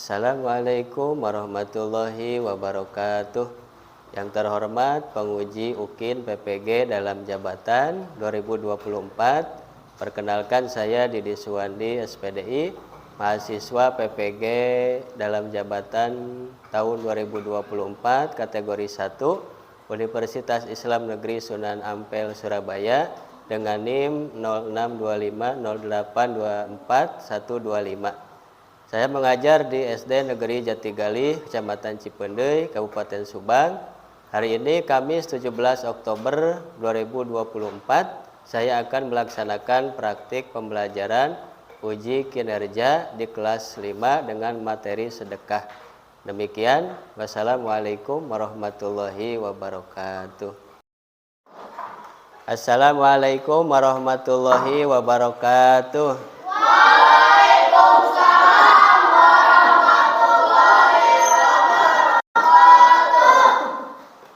Assalamualaikum warahmatullahi wabarakatuh. Yang terhormat penguji UKIN PPG dalam jabatan 2024. Perkenalkan saya Didi Suwandi SPDI, mahasiswa PPG dalam jabatan tahun 2024 kategori 1 Universitas Islam Negeri Sunan Ampel Surabaya dengan NIM 062508242125. Saya mengajar di SD Negeri Jatigali, Kecamatan Cipendei, Kabupaten Subang. Hari ini Kamis 17 Oktober 2024, saya akan melaksanakan praktik pembelajaran uji kinerja di kelas 5 dengan materi sedekah. Demikian, wassalamualaikum warahmatullahi wabarakatuh. Assalamualaikum warahmatullahi wabarakatuh.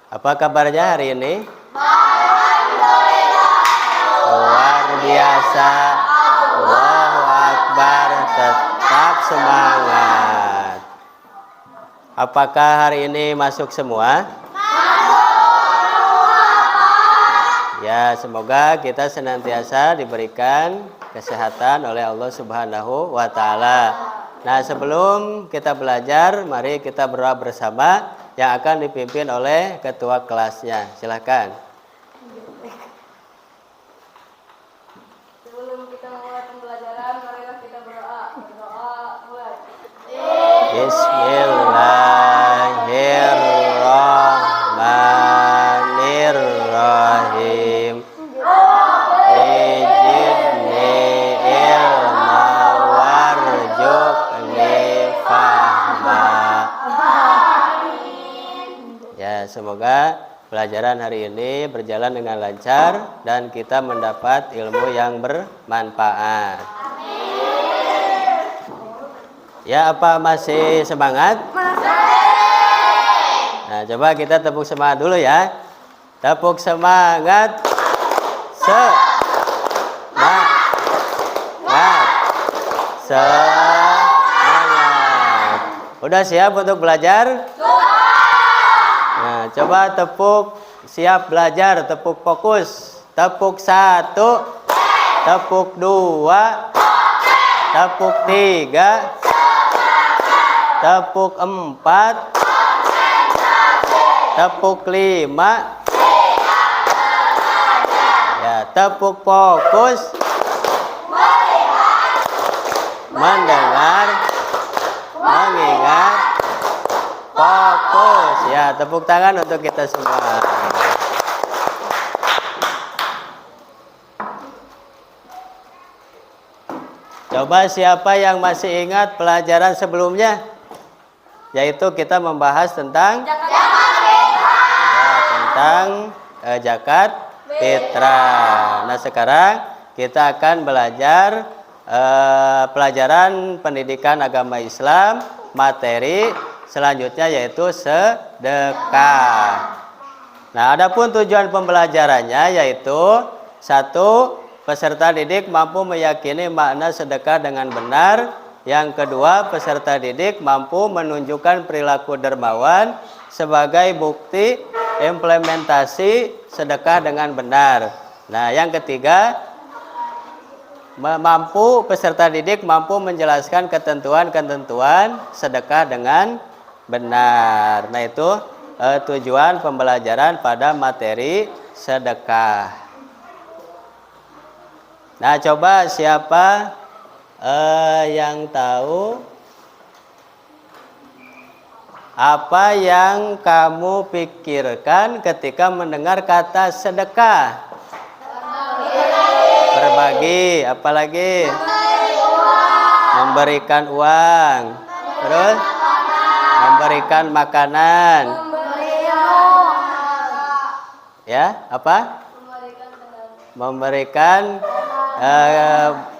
Apa kabarnya hari ini? Alhamdulillah. Luar biasa. Allahu Akbar. Tetap semangat. Apakah hari ini masuk semua? Ya, semoga kita senantiasa diberikan kesehatan oleh Allah Subhanahu wa Ta'ala. Nah, sebelum kita belajar, mari kita berdoa bersama yang akan dipimpin oleh ketua kelasnya. Silakan. Sebelum kita mulai pembelajaran, mari kita berdoa. Berdoa mulai. Bismillahirrahmanirrahim. Ijidni ilma warzuqni fahma. Ya, semoga pelajaran hari ini berjalan dengan lancar dan kita mendapat ilmu yang bermanfaat. Ya, apa masih semangat? Nah, coba kita tepuk semangat dulu ya. Tepuk semangat. Semangat. Udah siap untuk belajar? Nah, coba tepuk siap belajar, tepuk fokus. Tepuk 1, tepuk 2, tepuk 3, tepuk 4, tepuk 5. Ya, tepuk fokus. Mendengar, mengingat, fokus. Ya, tepuk tangan untuk kita semua. Coba siapa yang masih ingat pelajaran sebelumnya? Yaitu kita membahas tentang zakat fitrah. Nah, sekarang kita akan belajar pelajaran pendidikan agama Islam, materi selanjutnya yaitu sedekah. Nah, adapun tujuan pembelajarannya yaitu 1. Peserta didik mampu meyakini makna sedekah dengan benar. Yang kedua, peserta didik mampu menunjukkan perilaku dermawan sebagai bukti implementasi sedekah dengan benar. Nah, yang ketiga, peserta didik mampu menjelaskan ketentuan-ketentuan sedekah dengan benar. Nah, itu tujuan pembelajaran pada materi sedekah. Nah, coba siapa yang tahu apa yang kamu pikirkan ketika mendengar kata sedekah? Berbagi, apalagi? Memberikan uang. Terus? Memberikan makanan. Ya, apa? Memberikan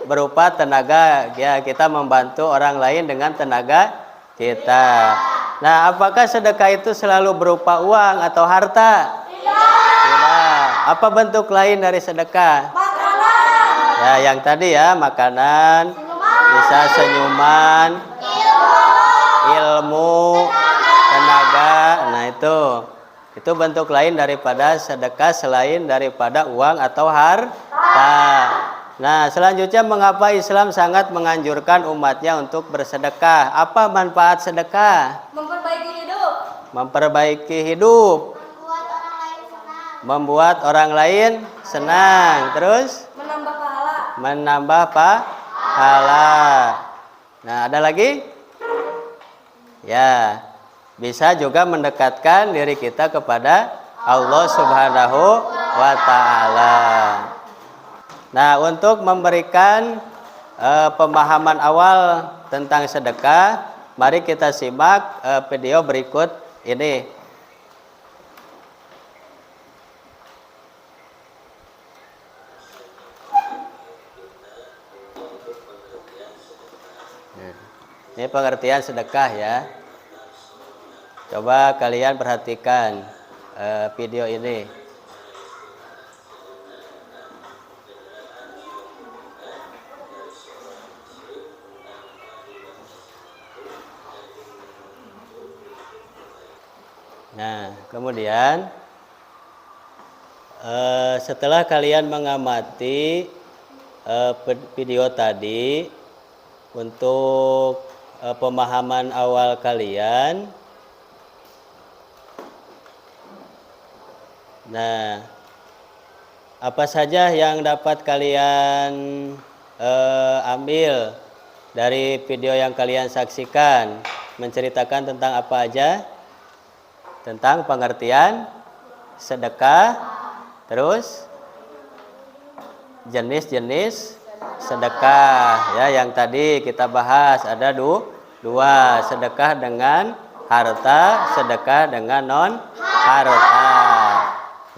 berupa tenaga. Ya, kita membantu orang lain dengan tenaga kita. Nah, apakah sedekah itu selalu berupa uang atau harta? Tidak. Apa bentuk lain dari sedekah? Ya, yang tadi ya, makanan, bisa senyuman, ilmu, tenaga. Nah, itu bentuk lain daripada sedekah selain daripada uang atau harta. Nah, selanjutnya mengapa Islam sangat menganjurkan umatnya untuk bersedekah? Apa manfaat sedekah? Memperbaiki hidup. Memperbaiki hidup. Membuat orang lain senang. Terus? Menambah pahala. Menambah pahala. Nah, ada lagi? Ya, bisa juga mendekatkan diri kita kepada Allah Subhanahu wa Ta'ala. Nah, untuk memberikan pemahaman awal tentang sedekah, mari kita simak video berikut ini. Ini pengertian sedekah ya. Coba kalian perhatikan video ini. Nah, kemudian setelah kalian mengamati video tadi untuk pemahaman awal kalian, nah, apa saja yang dapat kalian ambil dari video yang kalian saksikan? Menceritakan tentang apa aja? Tentang pengertian sedekah, terus jenis-jenis sedekah ya, yang tadi kita bahas ada dua, sedekah dengan harta, sedekah dengan non harta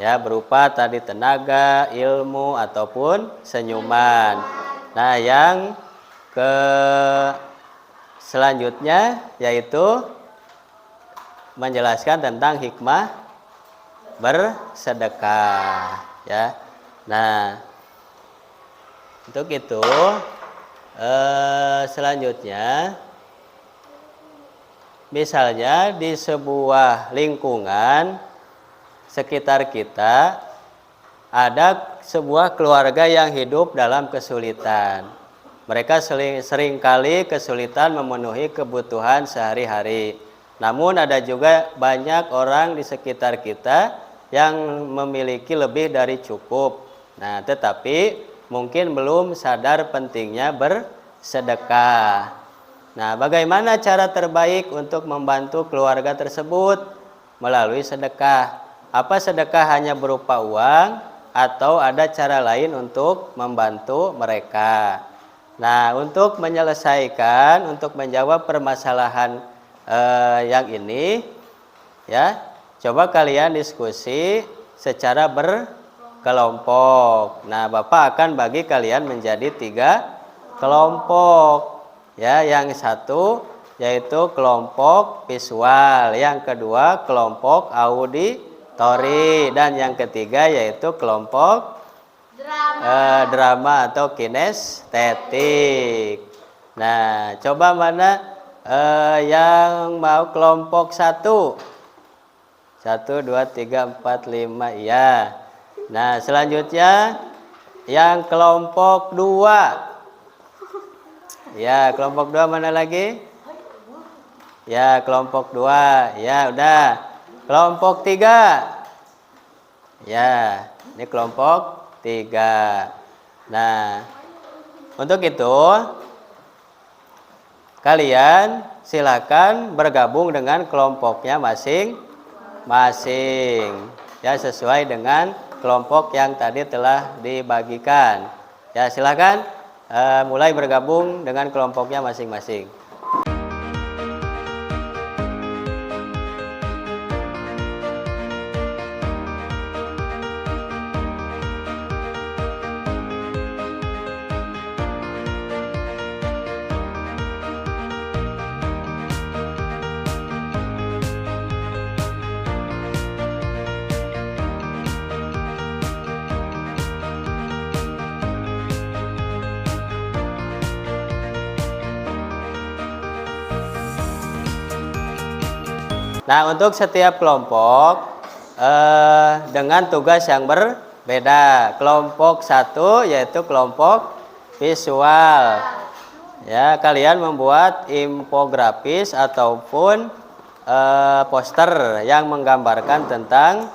ya, berupa tadi tenaga, ilmu ataupun senyuman. Nah, yang selanjutnya yaitu menjelaskan tentang hikmah bersedekah ya. Nah, untuk itu selanjutnya, misalnya di sebuah lingkungan sekitar kita ada sebuah keluarga yang hidup dalam kesulitan. Mereka seringkali kesulitan memenuhi kebutuhan sehari-hari. Namun ada juga banyak orang di sekitar kita yang memiliki lebih dari cukup. Nah, tetapi mungkin belum sadar pentingnya bersedekah. Nah, bagaimana cara terbaik untuk membantu keluarga tersebut? Melalui sedekah. Apa sedekah hanya berupa uang atau ada cara lain untuk membantu mereka? Nah, untuk menyelesaikan, untuk menjawab permasalahan yang ini ya, coba kalian diskusi secara berkelompok. Nah, Bapak akan bagi kalian menjadi 3 kelompok ya. Yang satu yaitu kelompok visual, yang kedua kelompok auditori, dan yang ketiga yaitu kelompok drama atau kinestetik. Nah, coba mana yang mau kelompok 1? 1, 2, 3, 4, 5 ya. Nah, selanjutnya yang kelompok 2 ya. Kelompok 2 mana lagi? Ya, kelompok 2 ya, udah. Kelompok 3 ya, ini kelompok 3. Nah, untuk itu kalian silakan bergabung dengan kelompoknya masing-masing ya, sesuai dengan kelompok yang tadi telah dibagikan ya. Silakan mulai bergabung dengan kelompoknya masing-masing. Nah, untuk setiap kelompok dengan tugas yang berbeda. Kelompok satu yaitu kelompok visual. Ya, kalian membuat infografis ataupun poster yang menggambarkan tentang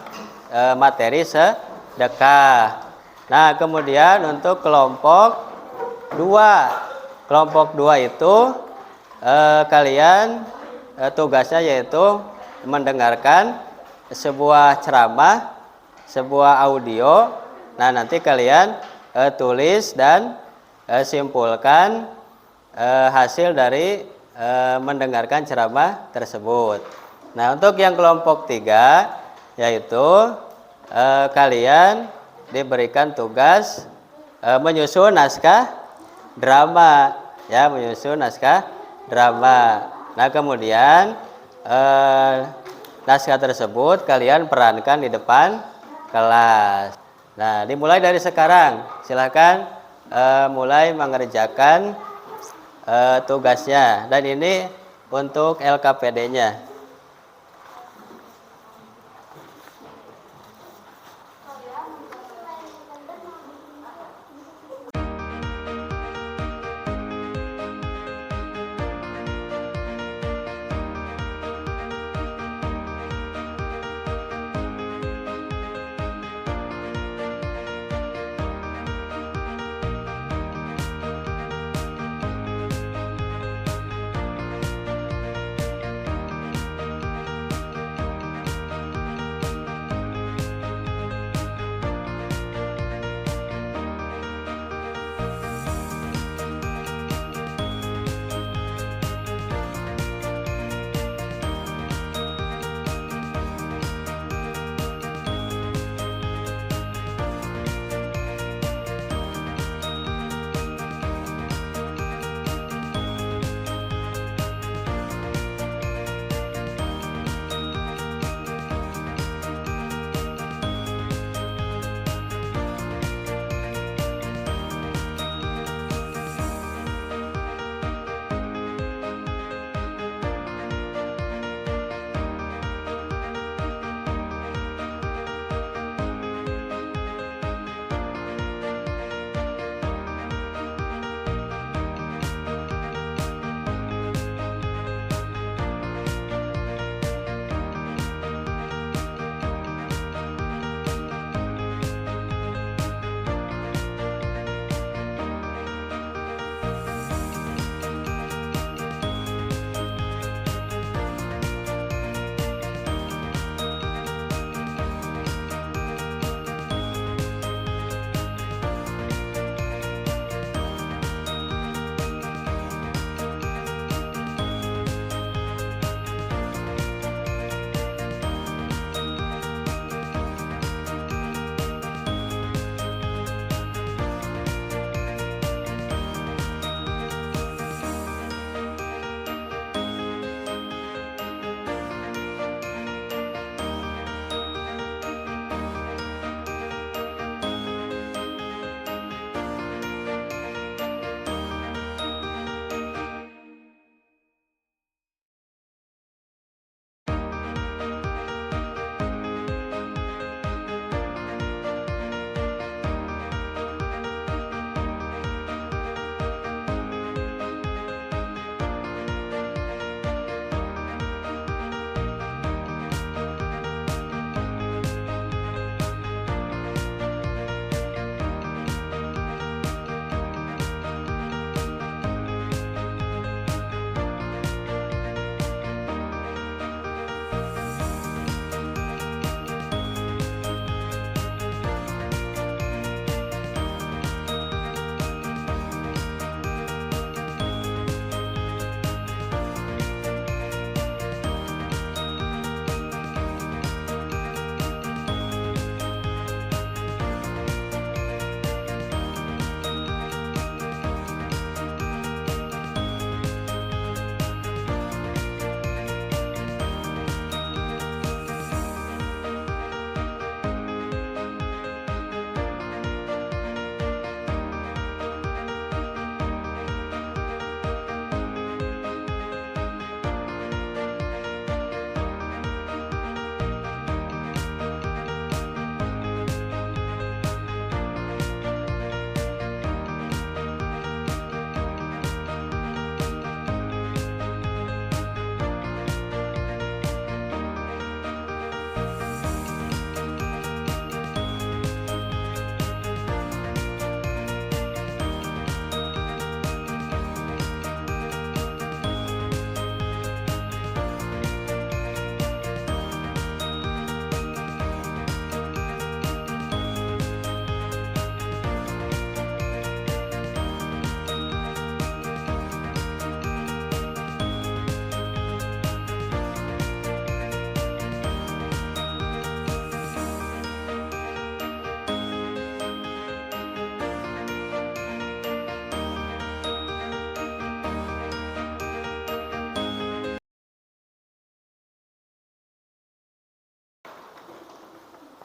materi sedekah. Nah, kemudian untuk kelompok dua. Kelompok dua itu kalian tugasnya yaitu mendengarkan sebuah ceramah, sebuah audio. Nah, nanti kalian tulis dan simpulkan hasil dari mendengarkan ceramah tersebut. Nah, untuk yang kelompok tiga yaitu kalian diberikan tugas menyusun naskah drama, ya, menyusun naskah drama. Nah, kemudian naskah tersebut kalian perankan di depan kelas. Nah, dimulai dari sekarang. Silakan mulai mengerjakan tugasnya. Dan ini untuk LKPD-nya.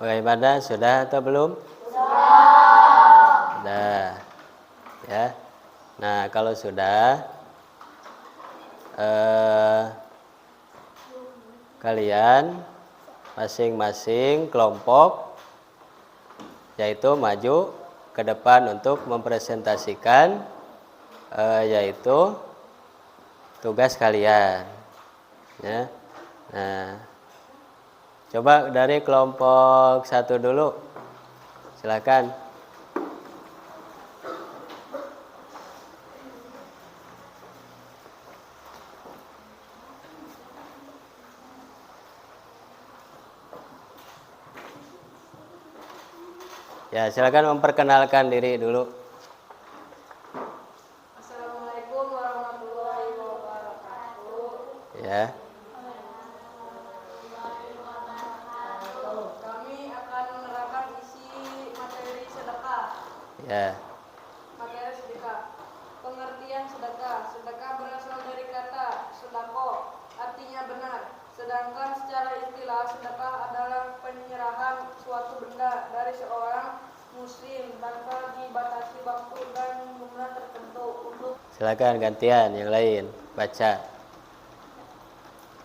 Bagaimana? Sudah atau belum? Sudah. Ya. Nah, kalau sudah kalian masing-masing kelompok yaitu maju ke depan untuk mempresentasikan yaitu tugas kalian. Ya. Nah, coba dari kelompok 1 dulu. Silakan. Ya, silakan memperkenalkan diri dulu. Assalamualaikum warahmatullahi wabarakatuh. Ya. Kami akan menerangkan isi materi sedekah. Ya. Materi sedekah. Pengertian sedekah. Sedekah berasal dari kata sedako, artinya benar. Sedangkan secara istilah sedekah adalah penyerahan suatu benda dari seorang muslim tanpa dibatasi waktu dan jumlah tertentu untuk. Silakan gantian yang lain baca.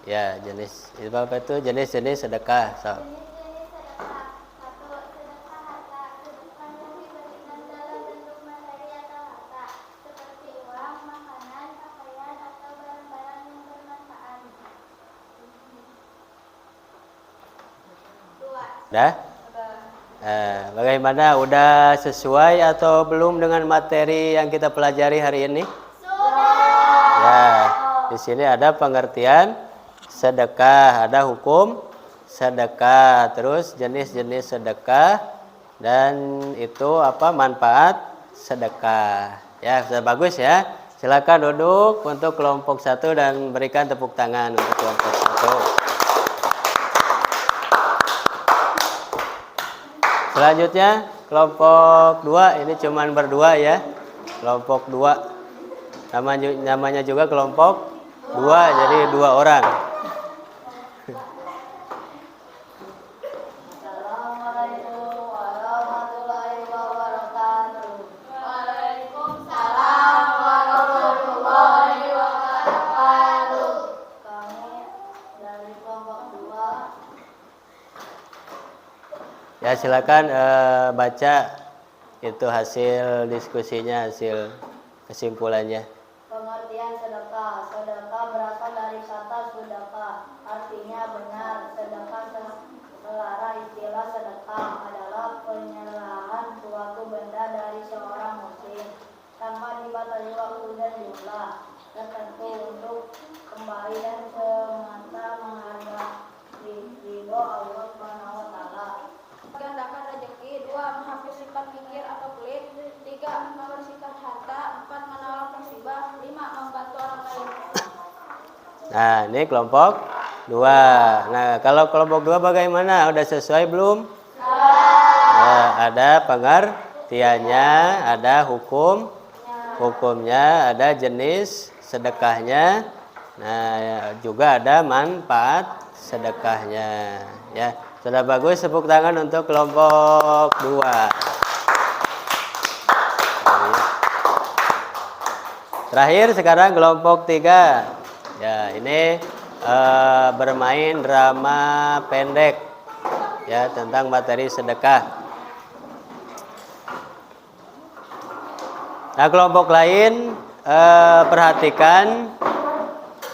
Ya, jenis itu apa itu jenis-jenis sedekah. So. Jenis-jenis sedekah. 1. Sedekah harta. Sedekah yang diberikan dalam bentuk materi atau harta, seperti uang, makanan, pakaian, atau barang-barang yang bermanfaat. 2. Dah? Bagaimana? Udah sesuai atau belum dengan materi yang kita pelajari hari ini? Sudah. Ya, di sini ada pengertian sedekah, ada hukum sedekah, terus jenis-jenis sedekah dan itu apa manfaat sedekah. Ya, sudah bagus ya. Silakan duduk untuk kelompok 1 dan berikan tepuk tangan untuk kelompok 1. Selanjutnya kelompok 2, ini cuman berdua ya. Kelompok 2. Namanya juga kelompok 2, jadi 2 orang. Assalamualaikum warahmatullahi wabarakatuh. Waalaikumsalam warahmatullahi wabarakatuh. Kami dari kelompok 2. Ya, silakan baca itu hasil diskusinya, hasil kesimpulannya. Pengertian sedekah. Sedekah berasal dari kata sudaka, artinya benar. Sedekah selara istilah sedekah adalah penyerahan suatu benda dari seorang muslim tanpa dibatasi waktu dan jumlah tertentu untuk kembali dan semata menghargai ridho Allah Subhanahu wa taala. Gandakan rezeki. 2. Menghapuskan pikir atau pelit. 3. Membersihkan harta. 4. Menolong musibah. 5. Membantu orang lain. Nah, ini kelompok 2. Nah, kalau kelompok 2 bagaimana? Udah sesuai belum? Nah, ada pengertiannya, ada hukumnya, ada jenis sedekahnya. Nah, juga ada manfaat sedekahnya. Ya, sudah bagus, tepuk tangan untuk kelompok 2. Terakhir sekarang kelompok 3. Ya, ini bermain drama pendek ya tentang materi sedekah. Nah, kelompok lain perhatikan,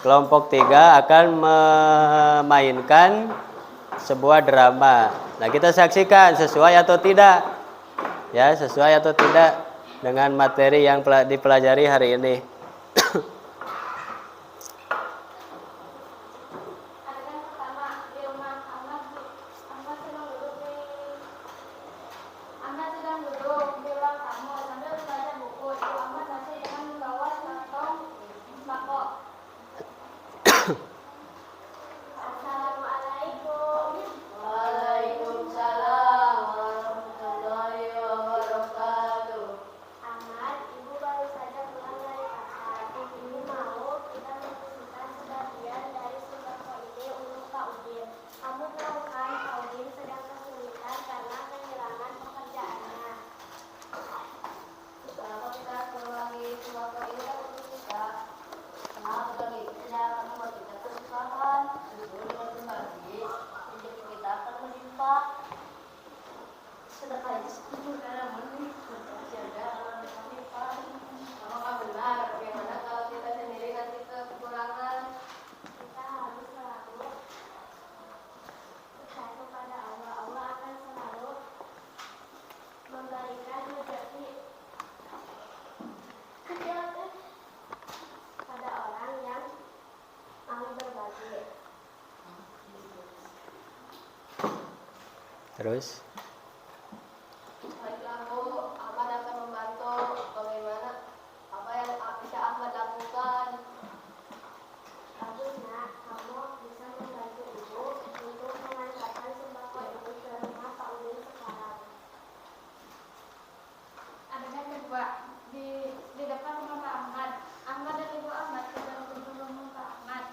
kelompok 3 akan memainkan sebuah drama. Nah, kita saksikan sesuai atau tidak. Ya, sesuai atau tidak dengan materi yang dipelajari hari ini. Adegan pertama. Di rumah Ahmad sedang duduk di ruang tamu sambil membaca buku. Ibu Ahmad masih dengan membawa sekantong sembako. Assalamualaikum. Waalaikumsalam warahmatullahi wabarakatuh. Ahmad, ibu baru saja pulang dari pasar. Terus Baiklah Bu, Ahmad akan membantu bagaimana apa yang bisa Ahmad lakukan. Bagusnya kamu bisa membantu ibu untuk mengantarkan sembako ibu ke rumah Pak Udin sekarang. Adanya kedua di depan rumah Pak Ahmad. Ahmad dan Ibu Ahmad ke dalam rumah Pak Ahmad.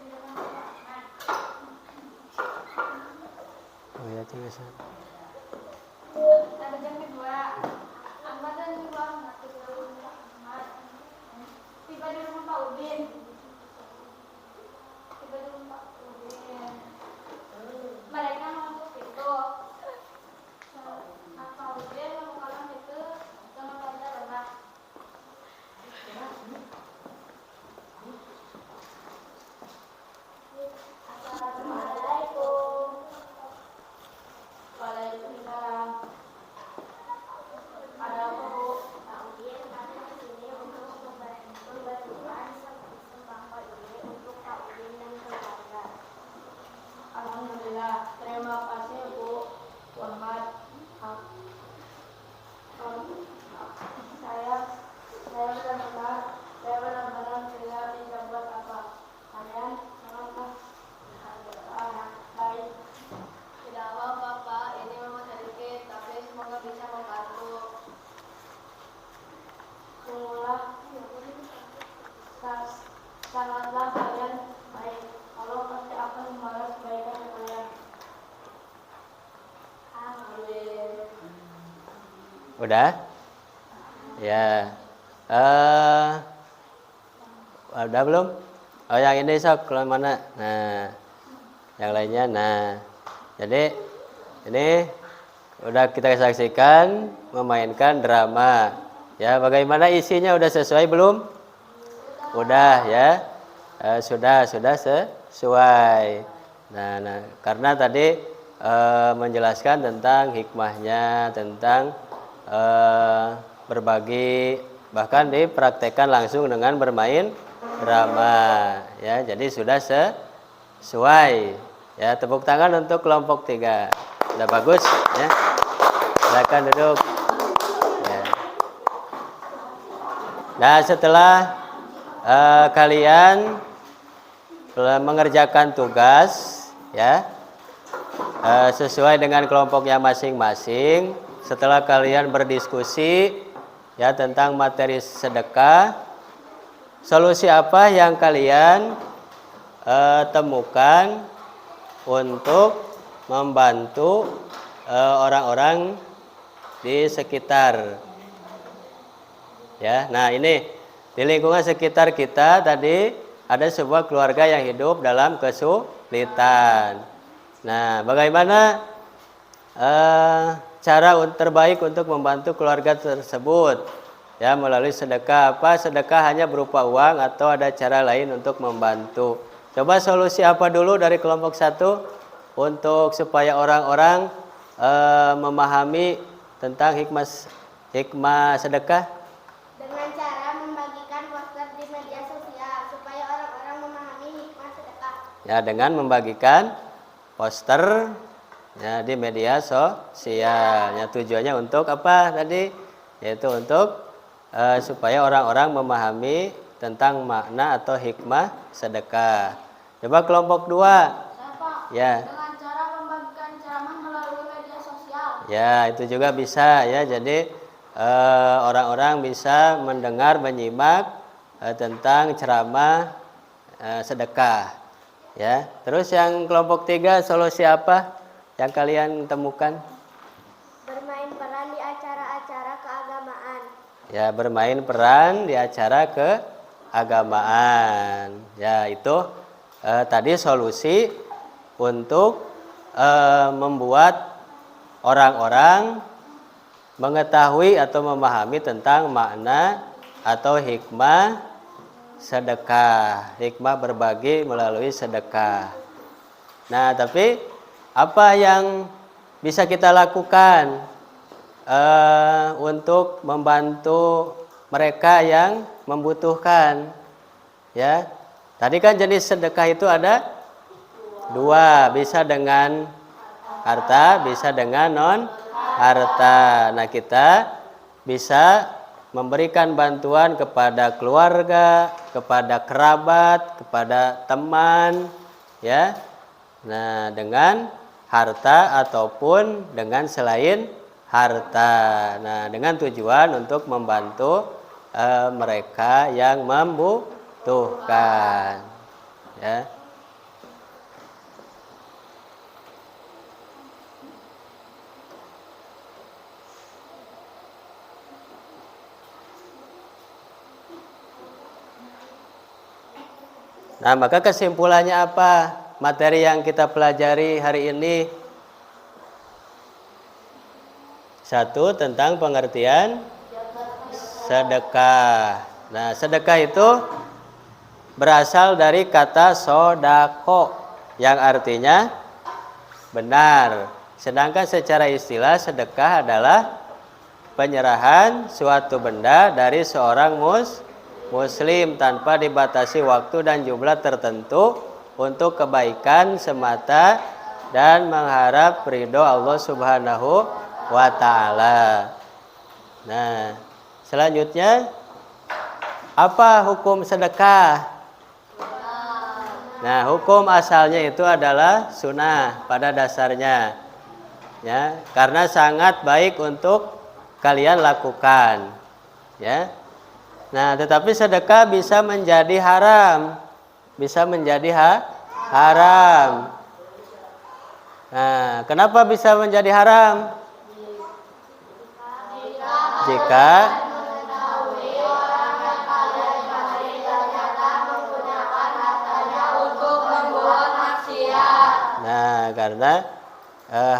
Di depan rumah Pak Ahmad. oh ya tinggal sana. Adanya kedua Ahmad dan Ibu Ahmad ke dalam rumah Pak Ahmad. Tiba di rumah Pak Udin. Tiba di rumah Pak Udin. Mereka masuk itu. Pak Udin membukakan itu sama pada lemak. Assalamualaikum. Waalaikumsalam. Ada apa Bu? Pak Udin kami di sini untuk membagikan sembako ini untuk Pak Udin dan keluarga. Alhamdulillah. Terima kasih Bu Ahmad. Saya benar-benar tidak bisa buat apa. Kalian sangatlah baik. Tidak apa-apa Pak, ini memang sedikit, tapi semoga bisa membantu. Sungguhlah, sangatlah kalian baik. Allah pasti akan membalas kebaikan kalian. Amin. Udah? Ya. Udah belum? Oh yang ini sok ke mana? Nah, yang lainnya. Nah, jadi ini udah kita saksikan memainkan drama. Ya, bagaimana isinya udah sesuai belum? Udah ya. Sudah sesuai. Nah, karena tadi menjelaskan tentang hikmahnya, tentang berbagi, bahkan dipraktekkan langsung dengan bermain drama. Ya, jadi sudah sesuai. Ya, tepuk tangan untuk kelompok 3. Udah bagus ya. Silakan duduk. Ya. Nah, setelah kalian mengerjakan tugas ya sesuai dengan kelompoknya masing-masing, setelah kalian berdiskusi ya tentang materi sedekah, solusi apa yang kalian temukan untuk membantu orang-orang di sekitar. Ya, nah ini di lingkungan sekitar kita tadi ada sebuah keluarga yang hidup dalam kesulitan. Nah, bagaimana cara terbaik untuk membantu keluarga tersebut? Ya, melalui sedekah. Apa sedekah hanya berupa uang atau ada cara lain untuk membantu? Coba solusi apa dulu dari kelompok 1 untuk supaya orang-orang memahami tentang hikmah sedekah? Dengan cara membagikan poster di media sosial supaya orang-orang memahami hikmah sedekah. Ya, dengan membagikan poster ya di media sosial. Ya, tujuannya untuk apa tadi? Yaitu untuk supaya orang-orang memahami tentang makna atau hikmah sedekah. Coba kelompok 2. Ya. Dengan cara membagikan ceramah melalui media sosial. Ya, itu juga bisa ya. Jadi orang-orang bisa mendengar, menyimak tentang ceramah sedekah. Ya. Terus yang kelompok 3, solusi apa yang kalian temukan? Bermain peran di acara-acara keagamaan. Ya, bermain peran di acara keagamaan. Ya, itu tadi solusi untuk membuat orang-orang mengetahui atau memahami tentang makna atau hikmah sedekah, hikmah berbagi melalui sedekah. Nah, tapi apa yang bisa kita lakukan untuk membantu mereka yang membutuhkan? Ya, tadi kan jenis sedekah itu ada Dua, bisa dengan harta, bisa dengan non harta. Nah, kita bisa memberikan bantuan kepada keluarga, kepada kerabat, kepada teman, ya. Nah, dengan harta ataupun dengan selain harta. Nah, dengan tujuan untuk membantu mereka yang membutuhkan, ya. Nah, maka kesimpulannya apa? Materi yang kita pelajari hari ini. Satu, tentang pengertian sedekah. Nah, sedekah itu berasal dari kata sodako, yang artinya benar. Sedangkan secara istilah sedekah adalah penyerahan suatu benda dari seorang muslim tanpa dibatasi waktu dan jumlah tertentu untuk kebaikan semata dan mengharap ridho Allah Subhanahu wa ta'ala. Nah, selanjutnya apa hukum sedekah? Nah, hukum asalnya itu adalah sunnah pada dasarnya, ya, karena sangat baik untuk kalian lakukan, ya. Nah, tetapi sedekah bisa menjadi haram, bisa menjadi haram. Nah, kenapa bisa menjadi haram? Jika karena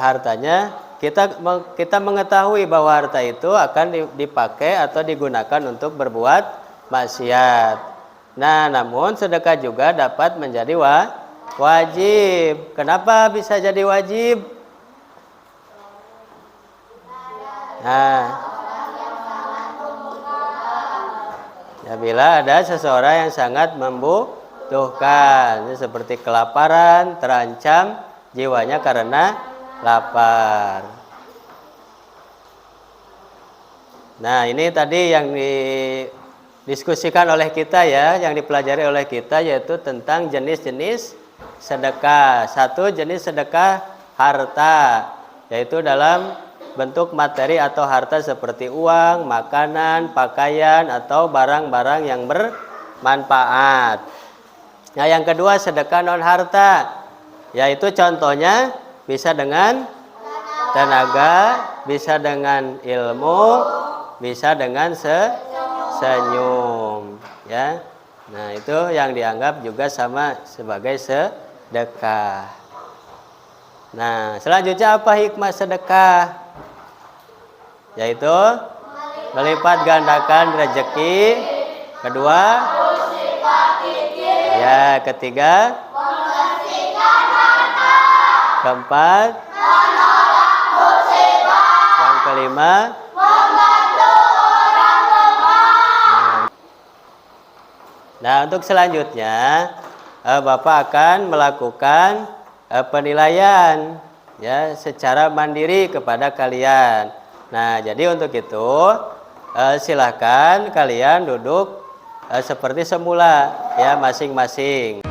hartanya kita mengetahui bahwa harta itu akan dipakai atau digunakan untuk berbuat maksiat. Nah, namun sedekah juga dapat menjadi wajib. Kenapa bisa jadi wajib? Nah, ya, bila ada seseorang yang sangat membutuhkan, seperti kelaparan, terancam jiwanya karena lapar. Nah, ini tadi yang didiskusikan oleh kita, ya, yang dipelajari oleh kita, yaitu tentang jenis-jenis sedekah. Satu, jenis sedekah harta, yaitu dalam bentuk materi atau harta seperti uang, makanan, pakaian, atau barang-barang yang bermanfaat. Nah, yang kedua sedekah non harta, yaitu contohnya bisa dengan tenaga, bisa dengan ilmu, bisa dengan senyum, ya. Nah, itu yang dianggap juga sama sebagai sedekah. Nah, selanjutnya apa hikmah sedekah? Yaitu melipat gandakan rezeki. Kedua, ya, ketiga, keempat, yang kelima, nah, untuk selanjutnya Bapak akan melakukan penilaian, ya, secara mandiri kepada kalian. Nah, jadi untuk itu silahkan kalian duduk seperti semula, ya, masing-masing.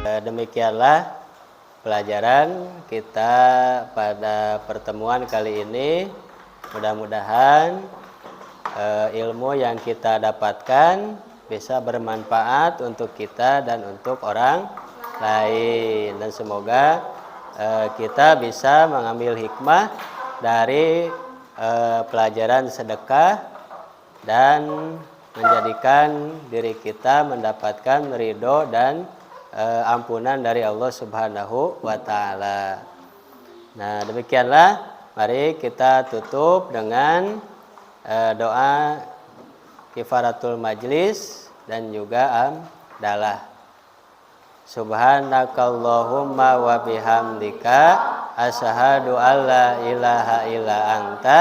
Demikianlah pelajaran kita pada pertemuan kali ini. Mudah-mudahan ilmu yang kita dapatkan bisa bermanfaat untuk kita dan untuk orang lain, dan semoga kita bisa mengambil hikmah dari pelajaran sedekah dan menjadikan diri kita mendapatkan ridho dan ampunan dari Allah Subhanahu wa taala. Nah, demikianlah, mari kita tutup dengan doa kifaratul majlis dan juga amdalah. Subhanakallahumma wa bihamdika asyhadu alla ilaha illa anta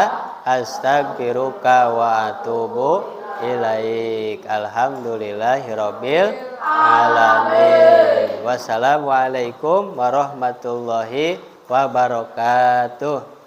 astaghfiruka wa atubu ilaik. Alhamdulillahirabbil alamin. Wassalamualaikum warahmatullahi wabarakatuh.